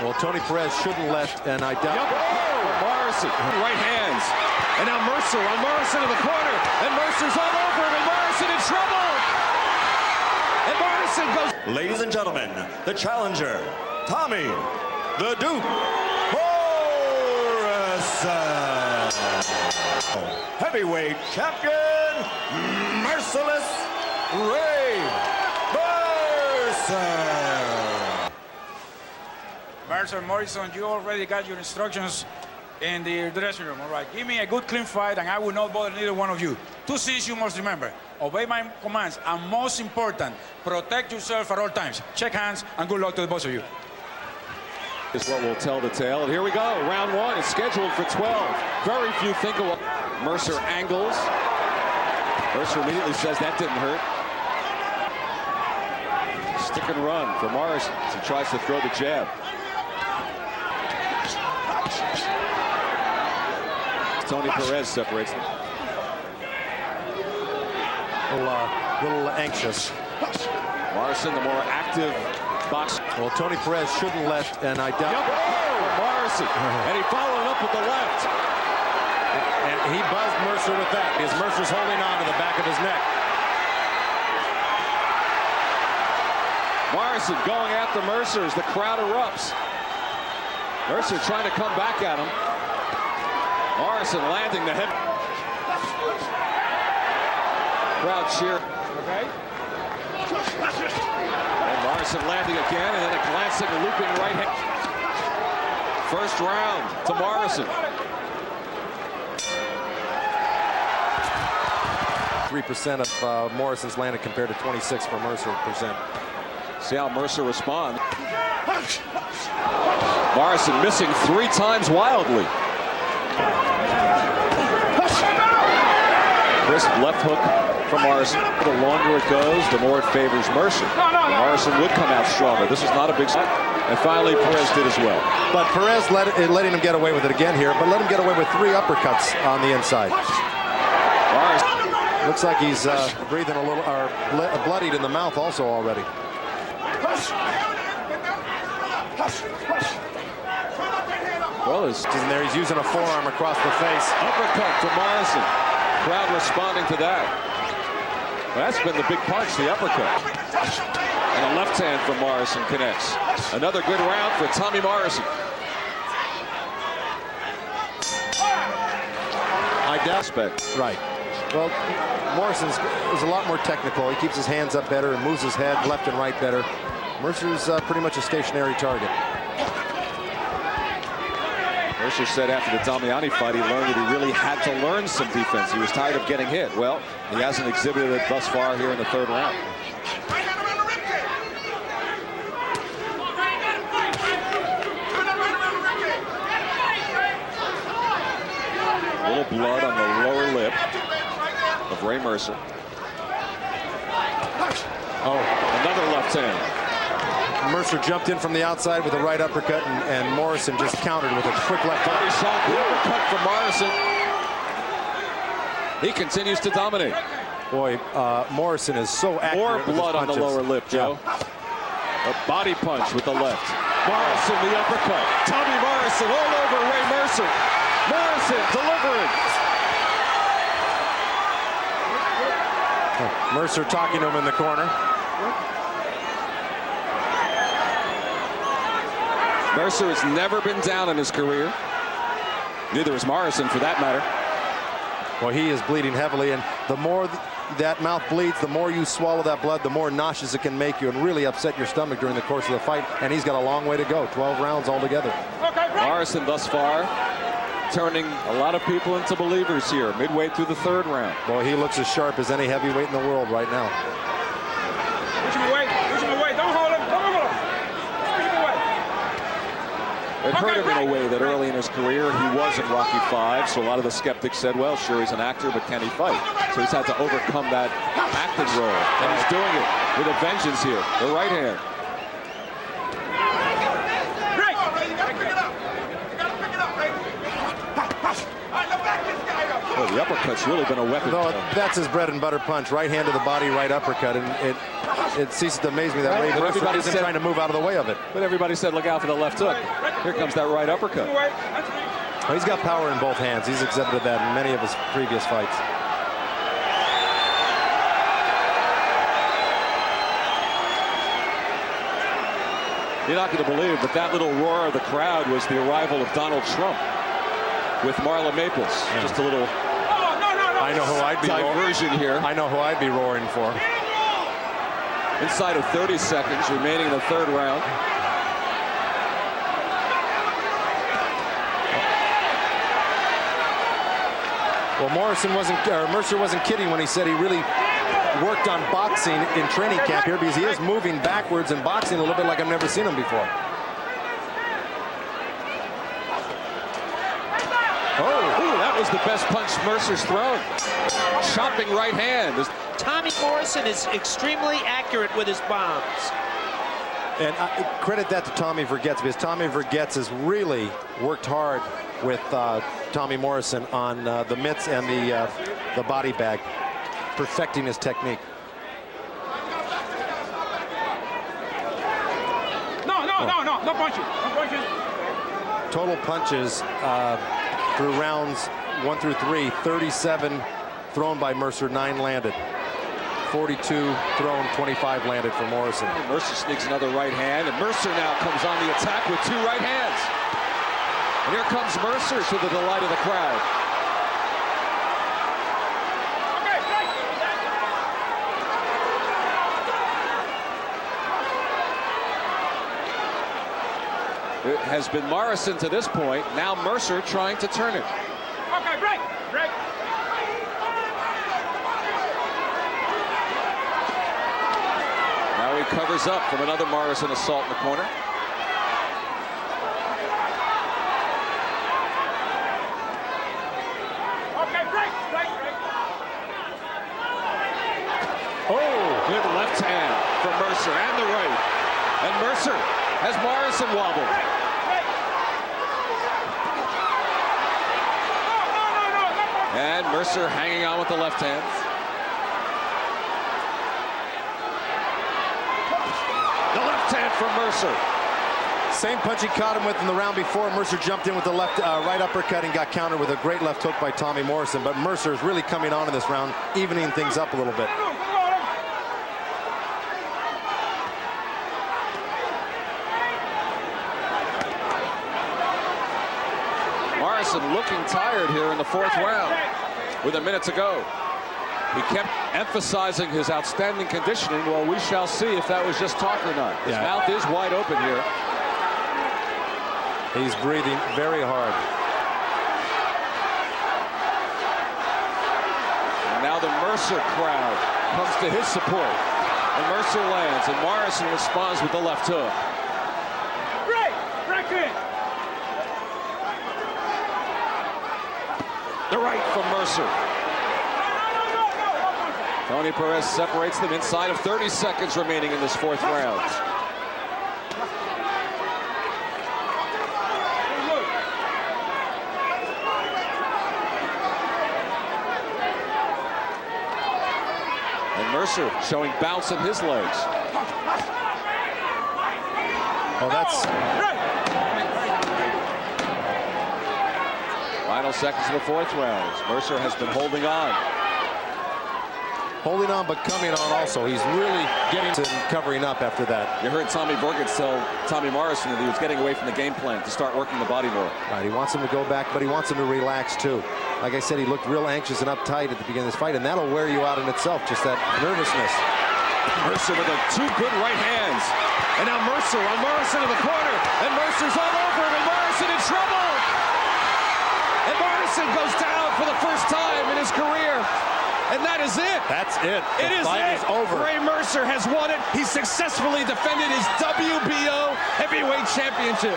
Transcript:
Well, Tony Perez shouldn't let an Morrison, right hands. And now Mercer on Morrison in the corner. And Mercer's all over him, and Morrison in trouble. And Morrison goes. Ladies and gentlemen, the challenger, Tommy the Duke Morrison. Heavyweight champion, merciless Ray Mercer. Mercer, Morrison, you already got your instructions in the dressing room, all right? Give me a good, clean fight, and I will not bother neither one of you. Two things you must remember. Obey my commands, and most important, protect yourself at all times. Shake hands, and good luck to the both of you. Is what will tell the tale. And here we go. Round one is scheduled for 12. Very few think of what Mercer angles. Mercer immediately says that didn't hurt. Stick and run for Morrison as he tries to throw the jab. Tony Perez separates them. Little anxious. Morrison, the more active box. Well, Tony Perez shouldn't let an Morrison, and he followed up with the left. And he buzzed Mercer with that, because Mercer's holding on to the back of his neck. Morrison going after Mercer as the crowd erupts. Mercer trying to come back at him. Morrison landing the head. Crowd cheer. Okay. And Morrison landing again, and then a glancing, looping right hand. First round to Morrison. 3% of Morrison's landed compared to 26 for Mercer percent. See how Mercer responds. Morrison missing 3 times wildly. Crisp left hook from Morrison. The longer it goes, the more it favors Mercer. Morrison would come out stronger. This is not a big shot. And finally, Perez did as well. But Perez letting him get away with it again here, but let him get away with 3 uppercuts on the inside. Morrison. Looks like he's breathing a little, or bloodied in the mouth also already. Well, in there, he's using a forearm across the face. Uppercut to Morrison. Crowd responding to that. Well, that's been the big punch, the uppercut. And a left hand from Morrison connects. Another good round for Tommy Morrison. Right. Well, Morrison's is a lot more technical. He keeps his hands up better and moves his head left and right better. Mercer's pretty much a stationary target. Mercer said after the Damiani fight, he learned that he really had to learn some defense. He was tired of getting hit. Well, he hasn't exhibited it thus far here in the 3rd round. A little blood on the lower lip of Ray Mercer. Oh, another left hand. Mercer jumped in from the outside with a right uppercut, and Morrison just countered with a quick left hook. He shot the uppercut from Morrison. He continues to dominate. Boy, Morrison is so accurate. More blood on the lower lip, Joe. Yeah. A body punch with the left. Morrison, the uppercut. Tommy Morrison all over Ray Mercer. Morrison delivering. Mercer talking to him in the corner. Mercer has never been down in his career. Neither is Morrison, for that matter. Well, he is bleeding heavily, and the more that mouth bleeds, the more you swallow that blood, the more nauseous it can make you and really upset your stomach during the course of the fight. And he's got a long way to go, 12 rounds altogether. Morrison thus far turning a lot of people into believers here, midway through the 3rd round. Boy, he looks as sharp as any heavyweight in the world right now. Push him away, don't hold him, don't hold him. Push him away. It hurt him in a way that early in his career he was in Rocky V, so a lot of the skeptics said, well, sure, he's an actor, but can he fight? So he's had to overcome that acting role, and he's doing it with a vengeance here. The right hand. Well, the uppercut's really been a weapon. No, that's his bread and butter punch. Right hand to the body, right uppercut, and it it ceases to amaze me that Ray Mercer isn't trying to move out of the way of it. But everybody said, look out for the left hook. Here comes that right uppercut. Well, he's got power in both hands. He's exhibited that in many of his previous fights. You're not going to believe, but that little roar of the crowd was the arrival of Donald Trump with Marla Maples. Yeah. Just a little I know who I'd be diversion here. I know who I'd be roaring for. Inside of 30 seconds remaining in the third round. Well, Mercer wasn't kidding when he said he really worked on boxing in training camp here, because he is moving backwards and boxing a little bit like I've never seen him before. Oh, that was the best punch Mercer's thrown. Chopping right hand. Tommy Morrison is extremely accurate with his bombs. And I credit that to Tommy Vergets, because Tommy Vergets has really worked hard with Tommy Morrison on the mitts and the body bag, perfecting his technique. No punching. No punching. Total punches through rounds 1 through 3, 37 thrown by Mercer, 9 landed. 42 thrown, 25 landed for Morrison. Mercer sneaks another right hand, and Mercer now comes on the attack with 2 right hands. And here comes Mercer to the delight of the crowd. It has been Morrison to this point. Now Mercer trying to turn it. Okay, break. Now he covers up from another Morrison assault in the corner. Okay, break. Oh, good left hand from Mercer and the right. And Mercer has Morrison wobbled. And Mercer hanging on with the left hand. The left hand from Mercer. Same punch he caught him with in the round before. Mercer jumped in with the left right uppercut and got countered with a great left hook by Tommy Morrison. But Mercer is really coming on in this round, evening things up a little bit. Morrison looking tired here in the 4th round with a minute to go. He kept emphasizing his outstanding conditioning. Well, we shall see if that was just talk or not. His mouth is wide open here. He's breathing very hard. And now the Mercer crowd comes to his support. And Mercer lands, and Morrison responds with the left hook. Break in. The right from Mercer. Tony Perez separates them inside of 30 seconds remaining in this 4th round. And Mercer showing bounce in his legs. Oh, that's... Final seconds of the 4th round. Mercer has been holding on. Holding on, but coming on also. He's really getting to covering up after that. You heard Tommy Vergets tell Tommy Morrison that he was getting away from the game plan to start working the body more. Right, he wants him to go back, but he wants him to relax too. Like I said, he looked real anxious and uptight at the beginning of this fight, and that'll wear you out in itself, just that nervousness. Mercer with 2 good right hands. And now Mercer on Morrison in the corner. And Mercer's all over him, and Morrison in trouble. And Morrison goes down for the first time in his career. And that is it. That's it. It is it. Over. Ray Mercer has won it. He successfully defended his WBO Heavyweight Championship.